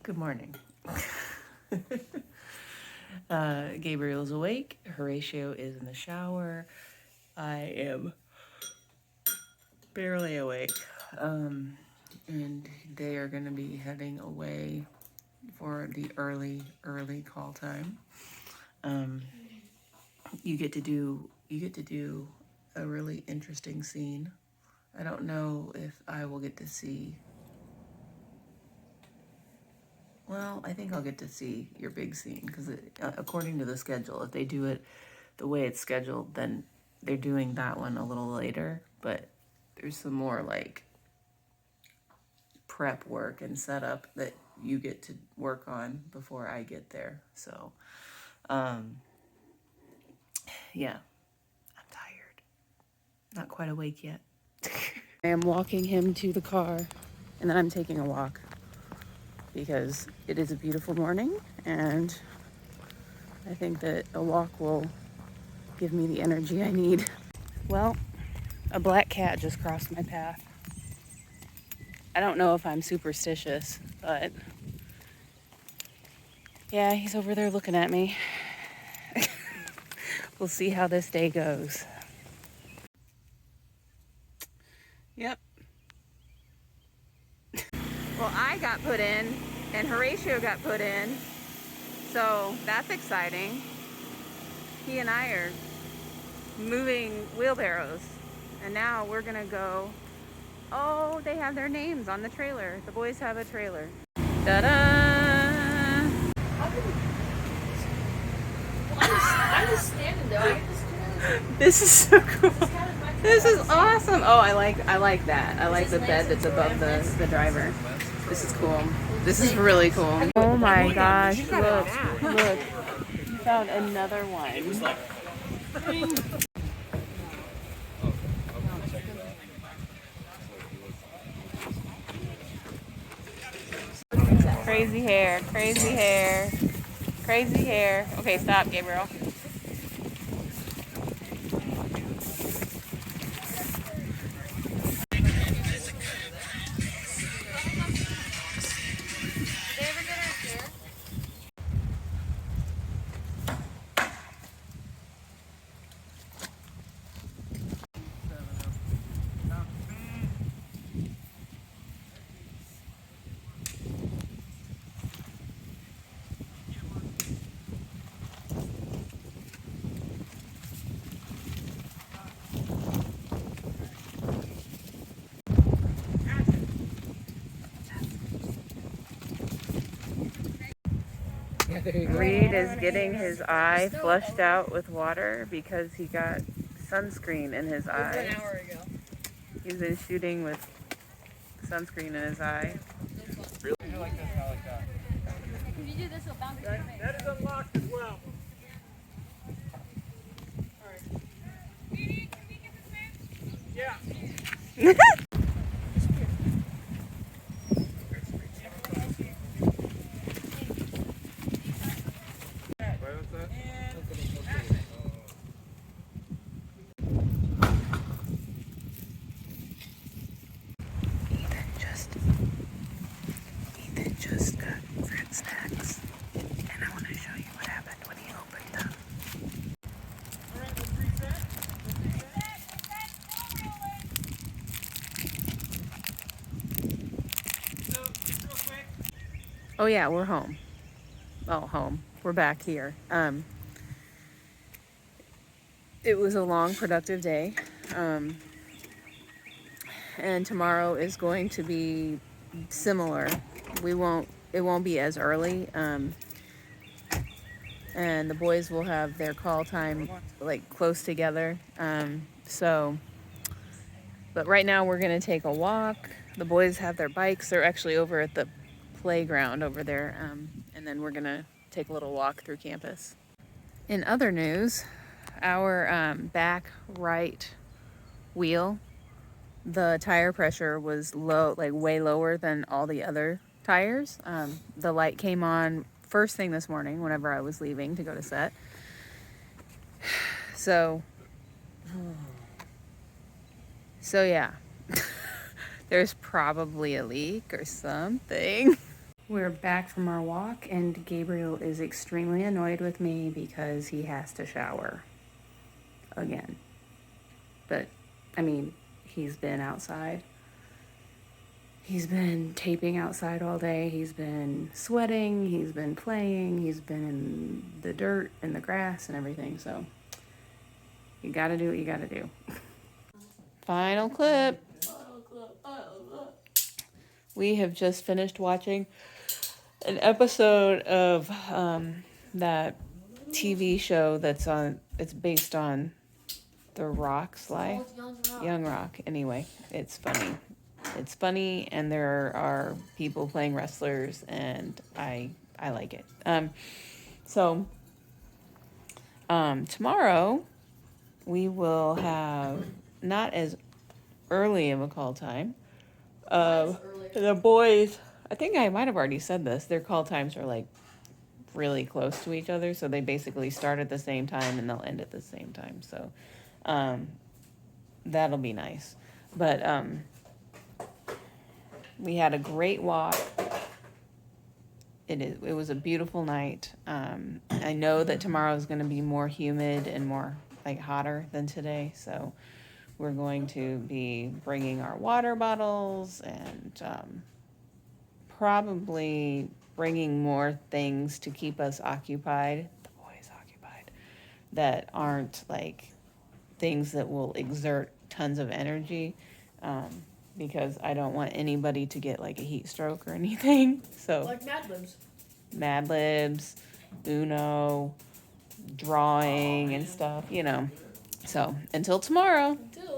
Good morning. Gabriel's awake. Horatio is in the shower. I am barely awake. And they are going to be heading away for the early call time. You get to do a really interesting scene. I don't know if I will get to see. Well, I think I'll get to see your big scene because according to the schedule, if they do it the way it's scheduled, then they're doing that one a little later. But there's some more like prep work and setup that you get to work on before I get there. So, yeah, I'm tired. Not quite awake yet. I am walking him to the car and then I'm taking a walk because it is a beautiful morning and I think that a walk will give me the energy I need. Well, a black cat just crossed my path. I don't know if I'm superstitious, but yeah, he's over there looking at me. We'll see how this day goes. Yep. Well, I got put in and Horatio got put in, so that's exciting. He and I are moving wheelbarrows and now we're gonna go. Oh, they have their names on the trailer. The boys have a trailer. Ta-da! I'm just standing there. I get this This is so cool. This is awesome. Oh, I like that. I like the bed that's above the driver. This is cool. This is really cool. Oh my gosh, look. You found another one. Crazy hair, crazy hair, crazy hair. Okay, stop, Gabriel. Reed is getting his eye flushed out with water because he got sunscreen in his eye. an hour ago. He's been shooting with sunscreen in his eye. Really? I like this, I like that. Can you do this with bounce? That is unlocked as well. Yeah. Ethan just got fruit snacks, and I want to show you what happened when he opened them. Oh yeah, we're home. Oh, home. We're back here. It was a long, productive day. And tomorrow is going to be similar. It won't be as early. And the boys will have their call time like close together. But right now we're gonna take a walk. The boys have their bikes. They're actually over at the playground over there. And then we're gonna take a little walk through campus. In other news, our back right wheel, the tire pressure was low, like way lower than all the other tires. The light came on first thing this morning whenever I was leaving to go to set. So yeah, there's probably a leak or something. We're back from our walk, and Gabriel is extremely annoyed with me because he has to shower again. But, I mean, he's been outside. He's been taping outside all day. He's been sweating. He's been playing. He's been in the dirt and the grass and everything. So, you gotta do what you gotta do. Final clip. We have just finished watching an episode of that TV show that's on. It's based on The Rock's life. Young Rock. Anyway, it's funny. It's funny, and there are people playing wrestlers, and I like it. Tomorrow we will have not as early of a call time. The boys, I think I might have already said this, their call times are like really close to each other, so they basically start at the same time and they'll end at the same time. So that'll be nice. But we had a great walk. It was a beautiful night. I know that tomorrow is going to be more humid and more like hotter than today, so we're going to be bringing our water bottles and probably bringing more things to keep us occupied, the boys occupied, that aren't like things that will exert tons of energy, because I don't want anybody to get like a heat stroke or anything. So Like Mad Libs. Mad Libs, Uno, drawing and stuff, you know. So until tomorrow. Until